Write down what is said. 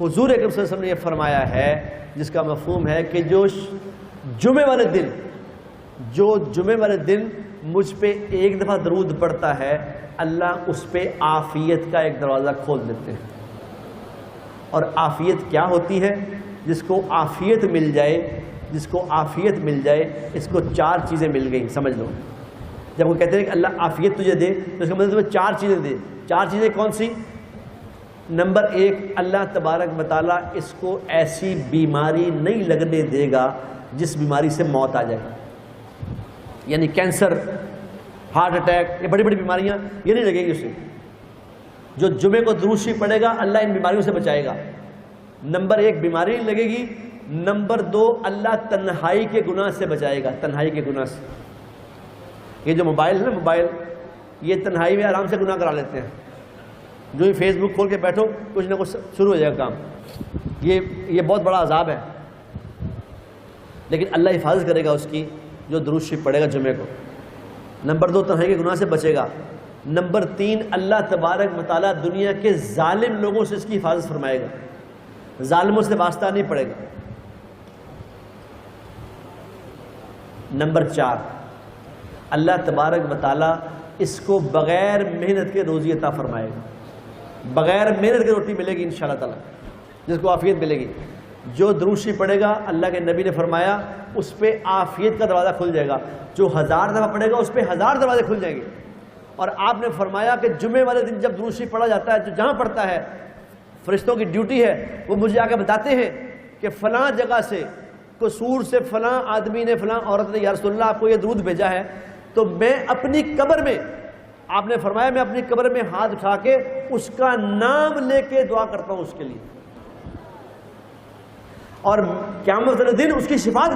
حضور اکرم صلی اللہ علیہ وسلم نے یہ فرمایا ہے، جس کا مفہوم ہے کہ جو جمعے والے دن مجھ پہ ایک دفعہ درود پڑھتا ہے، اللہ اس پہ عافیت کا ایک دروازہ کھول دیتے ہیں۔ اور عافیت کیا ہوتی ہے؟ جس کو عافیت مل جائے، اس کو 4 چیزیں مل گئیں، سمجھ لو۔ جب وہ کہتے ہیں کہ اللہ عافیت تجھے دے تو اس کا مطلب تمہیں 4 چیزیں دے۔ 4 چیزیں کون سی؟ نمبر 1، اللہ تبارک و تعالیٰ اس کو ایسی بیماری نہیں لگنے دے گا جس بیماری سے موت آ جائے، یعنی کینسر، ہارٹ اٹیک، یہ بڑی بڑی بیماریاں یہ نہیں لگیں گی اسے۔ جو جمعے کو درود شریف پڑھے گا اللہ ان بیماریوں سے بچائے گا۔ نمبر 1 بیماری نہیں لگے گی، نمبر 2 اللہ تنہائی کے گناہ سے بچائے گا، تنہائی کے گناہ سے۔ یہ جو موبائل ہے نا، موبائل یہ تنہائی میں آرام سے گناہ کرا لیتے ہیں۔ جو ہی فیس بک کھول کے بیٹھو کچھ نہ کچھ شروع ہو جائے گا کام۔ یہ بہت بڑا عذاب ہے، لیکن اللہ حفاظت کرے گا اس کی جو درود شریف پڑھے گا جمعے کو۔ نمبر 2 تنہائی کے گناہ سے بچے گا۔ نمبر 3 اللہ تبارک و تعالیٰ دنیا کے ظالم لوگوں سے اس کی حفاظت فرمائے گا، ظالموں سے واسطہ نہیں پڑے گا۔ نمبر 4 اللہ تبارک و تعالیٰ اس کو بغیر محنت کے روزی عطا فرمائے گا، بغیر محنت کے روٹی ملے گی انشاءاللہ تعالیٰ، جس کو عافیت ملے گی۔ جو درود شریف پڑھے گا اللہ کے نبی نے فرمایا اس پہ عافیت کا دروازہ کھل جائے گا۔ جو 1000 دفعہ پڑھے گا اس پہ 1000 دروازے کھل جائیں گے۔ اور آپ نے فرمایا کہ جمعے والے دن جب درود شریف پڑھا جاتا ہے، جو جہاں پڑھتا ہے فرشتوں کی ڈیوٹی ہے، وہ مجھے آ کے بتاتے ہیں کہ فلاں جگہ سے قصور سے فلاں آدمی نے، فلاں عورت نے یا رسول اللہ آپ کو یہ درود بھیجا ہے، تو میں اپنی قبر میں، آپ نے فرمایا میں اپنی قبر میں ہاتھ اٹھا کے اس کا نام لے کے دعا کرتا ہوں اس کے لیے، اور قیامت والے دن اس کی شفاعت